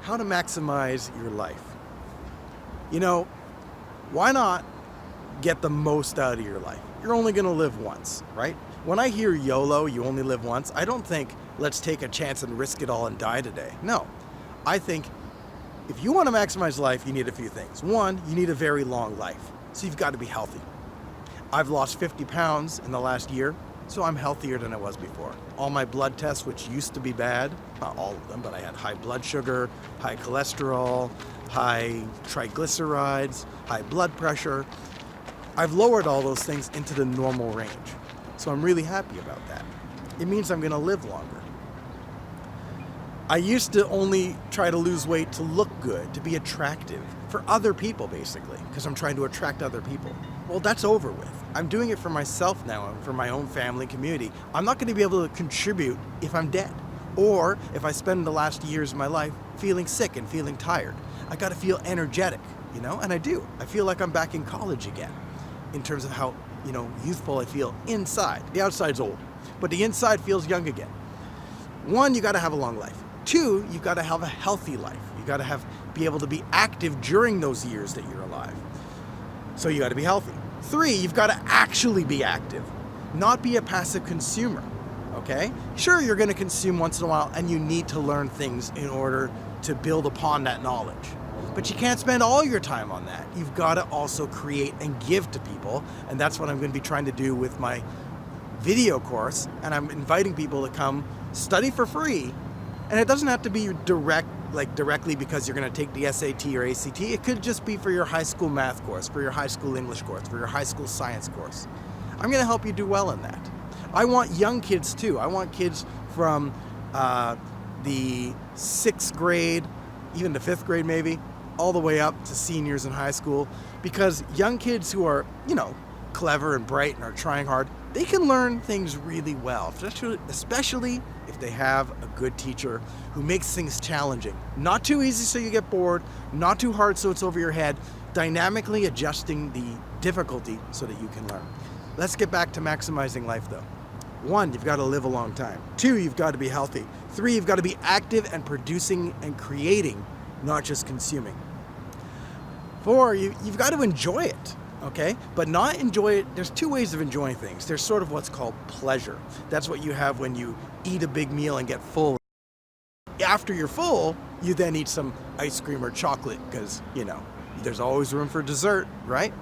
how to maximize your life. You know, why not get the most out of your life? You're only going to live once, right? When I hear YOLO, you only live once, I don't think let's take a chance and risk it all and die today. No, I think if you want to maximize life, you need a few things. One, you need a very long life, so you've got to be healthy. I've lost 50 pounds in the last year, so I'm healthier than I was before. All my blood tests, which used to be bad, not all of them, but I had high blood sugar, high cholesterol, high triglycerides, high blood pressure. I've lowered all those things into the normal range. So I'm really happy about that. It means I'm gonna live longer. I used to only try to lose weight to look good, to be attractive, for other people basically, because I'm trying to attract other people. Well, that's over with. I'm doing it for myself now and for my own family community. I'm not gonna be able to contribute if I'm dead, or if I spend the last years of my life feeling sick and feeling tired. I gotta feel energetic, and I do. I feel like I'm back in college again, in terms of how, youthful I feel inside. The outside's old, but the inside feels young again. One, you gotta have a long life. Two, you gotta have a healthy life. You gotta be able to be active during those years that you're alive. So you gotta be healthy. Three, you've gotta actually be active, not be a passive consumer, okay? Sure, you're gonna consume once in a while and you need to learn things in order to build upon that knowledge. But you can't spend all your time on that. You've gotta also create and give to people, and that's what I'm gonna be trying to do with my video course, and I'm inviting people to come study for free. And it doesn't have to be directly because you're going to take the SAT or ACT. It could just be for your high school math course, for your high school English course, for your high school science course. I'm going to help you do well in that. I want young kids too. I want kids from the 6th grade, even the 5th grade maybe, all the way up to seniors in high school, because young kids who are, clever and bright and are trying hard, they can learn things really well, especially if they have a good teacher who makes things challenging. Not too easy so you get bored, not too hard so it's over your head, dynamically adjusting the difficulty so that you can learn. Let's get back to maximizing life though. One, you've got to live a long time. Two, you've got to be healthy. Three, you've got to be active and producing and creating, not just consuming. Four, you've got to enjoy it. Okay, but not enjoy it. There's two ways of enjoying things. There's sort of what's called pleasure. That's what you have when you eat a big meal and get full. After you're full, you then eat some ice cream or chocolate because, there's always room for dessert, right?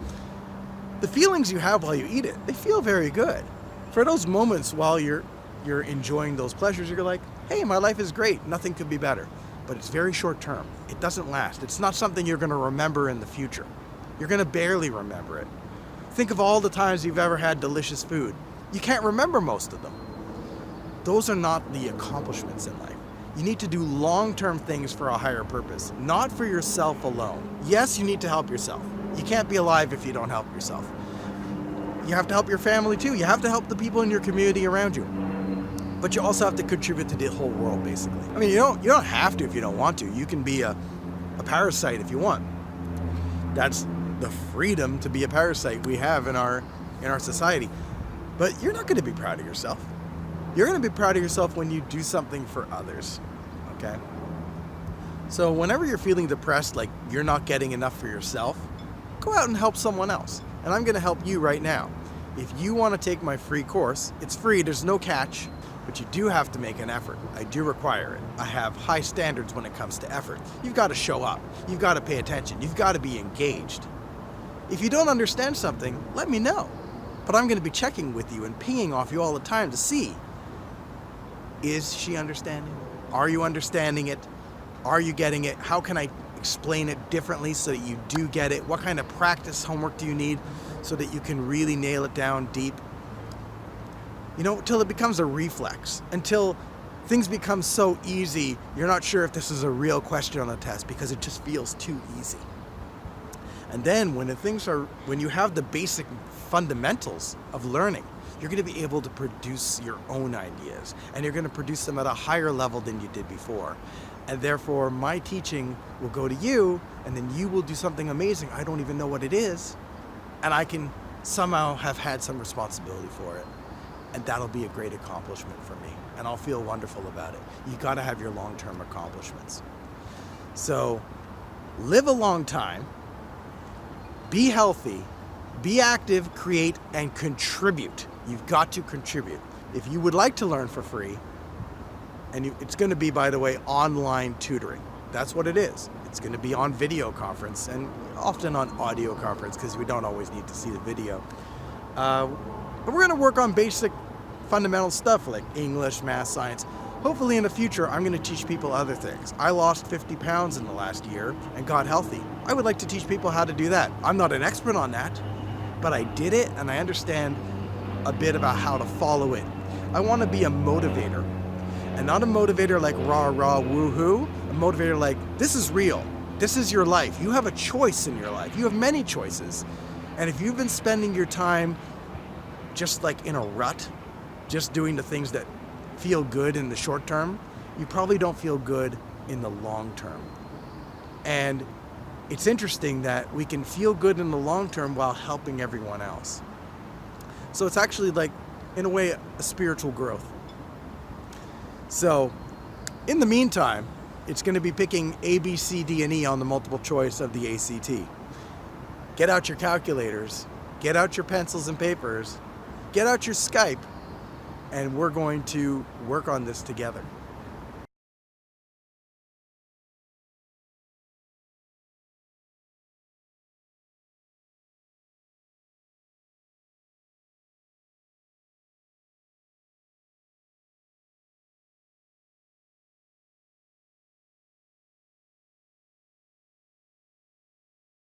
The feelings you have while you eat it, they feel very good. For those moments while you're enjoying those pleasures, you're like, hey, my life is great. Nothing could be better. But it's very short term. It doesn't last. It's not something you're going to remember in the future. You're going to barely remember it. Think of all the times you've ever had delicious food. You can't remember most of them. Those are not the accomplishments in life. You need to do long-term things for a higher purpose, not for yourself alone. Yes, you need to help yourself. You can't be alive if you don't help yourself. You have to help your family too. You have to help the people in your community around you. But you also have to contribute to the whole world, basically. I mean, you don't have to if you don't want to. You can be a parasite if you want. That's the freedom to be a parasite we have in our society. But you're not going to be proud of yourself. You're going to be proud of yourself when you do something for others, okay? So whenever you're feeling depressed, like you're not getting enough for yourself, go out and help someone else. And I'm going to help you right now. If you want to take my free course, it's free, there's no catch, but you do have to make an effort. I do require it. I have high standards when it comes to effort. You've got to show up. You've got to pay attention. You've got to be engaged. If you don't understand something, let me know. But I'm going to be checking with you and pinging off you all the time to see, is she understanding? Are you understanding it? Are you getting it? How can I explain it differently so that you do get it? What kind of practice homework do you need so that you can really nail it down deep? Till it becomes a reflex, until things become so easy, you're not sure if this is a real question on the test because it just feels too easy. And then when you have the basic fundamentals of learning, you're going to be able to produce your own ideas, and you're going to produce them at a higher level than you did before. And therefore, my teaching will go to you, and then you will do something amazing. I don't even know what it is, and I can somehow have had some responsibility for it. And that'll be a great accomplishment for me, and I'll feel wonderful about it. You got to have your long-term accomplishments. So live a long time, be healthy, be active, create, and contribute. You've got to contribute. If you would like to learn for free, it's going to be, by the way, online tutoring. That's what it is. It's going to be on video conference and often on audio conference because we don't always need to see the video. But we're going to work on basic fundamental stuff like English, math, science. Hopefully in the future, I'm going to teach people other things. I lost 50 pounds in the last year and got healthy. I would like to teach people how to do that. I'm not an expert on that, but I did it and I understand a bit about how to follow it. I want to be a motivator, and not a motivator like rah rah woohoo, a motivator like this is real. This is your life. You have a choice in your life. You have many choices. And if you've been spending your time just like in a rut, just doing the things that feel good in the short term, you probably don't feel good in the long term. And it's interesting that we can feel good in the long term while helping everyone else. So it's actually like, in a way, a spiritual growth. So in the meantime, it's going to be picking A, B, C, D, and E on the multiple choice of the ACT. Get out your calculators, get out your pencils and papers, get out your Skype, and we're going to work on this together.